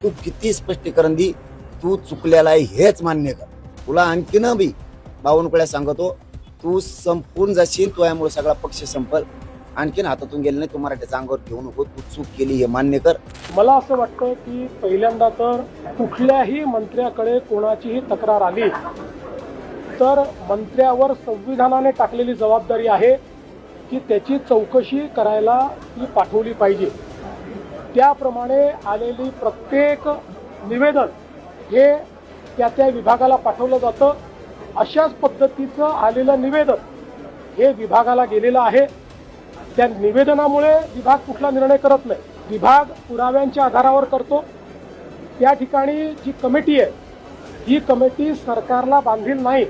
तू किती स्पष्टीकरण दी, तू चुकलेला आहे हेच मान्य कर. तुला आणखीन बी बावनकुळ्या सांगतो, तू संपून जाशील, तुझ्यामुळे सगळा पक्ष संपल. आणखीन हातातून गेलं नाही, तू मराठ्याच्या अंगावर घेऊ नको. तू चूक केली हे मान्य कर. मला असं वाटतं की पहिल्यांदा तर कुठल्याही मंत्र्याकडे कोणाचीही तक्रार आली तर मंत्र्यावर संविधानाने टाकलेली जबाबदारी आहे की त्याची चौकशी करायला ती पाठवली पाहिजे. त्याप्रमाणे आलेली प्रत्येक निवेदन हे त्या विभागाला पाठवलं जातं. अशाच पद्धतीचं आलेलं निवेदन हे विभागाला गेलेलं आहे. त्या निवेदनामुळे विभाग कुठला निर्णय करत नाही, विभाग पुराव्यांच्या आधारावर करतो. त्या ठिकाणी जी कमिटी आहे ही कमिटी सरकारला बांधील नाही,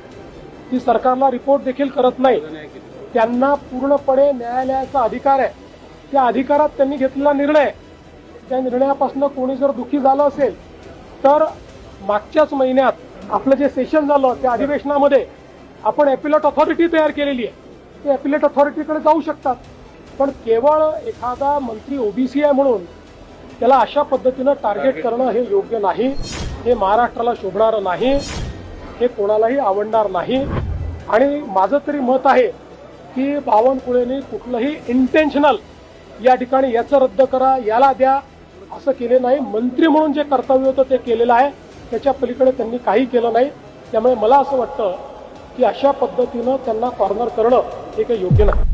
ती सरकारला रिपोर्ट देखील करत नाही. त्यांना पूर्णपणे न्यायालयाचा अधिकार आहे. त्या अधिकारात त्यांनी घेतलेला निर्णय, त्या निर्णयापासून कोणी जर दुःखी झालं असेल तर मागच्याच महिन्यात आपलं जे सेशन झालं त्या अधिवेशनामध्ये आपण ॲपिलेट ऑथॉरिटी तयार केलेली आहे. ते ॲपिलेट ऑथॉरिटीकडे जाऊ शकतात. पण केवळ एखादा मंत्री ओबीसी आहे म्हणून त्याला अशा पद्धतीनं टार्गेट करणं हे योग्य नाही. हे महाराष्ट्राला शोभणारं नाही, हे कोणालाही आवडणार नाही. आणि माझं तरी मत आहे की बावनकुळेंनी कुठलंही इंटेन्शनल या ठिकाणी याचं रद्द करा, याला द्या असं केले नाही. मंत्री म्हणून जे कर्तव्य होतं ते केलेलं आहे, त्याच्या पलीकडे त्यांनी काही केलं नाही. त्यामुळे मला असं वाटतं की अशा पद्धतीनं त्यांना कॉर्नर करणं हे काही योग्य नाही.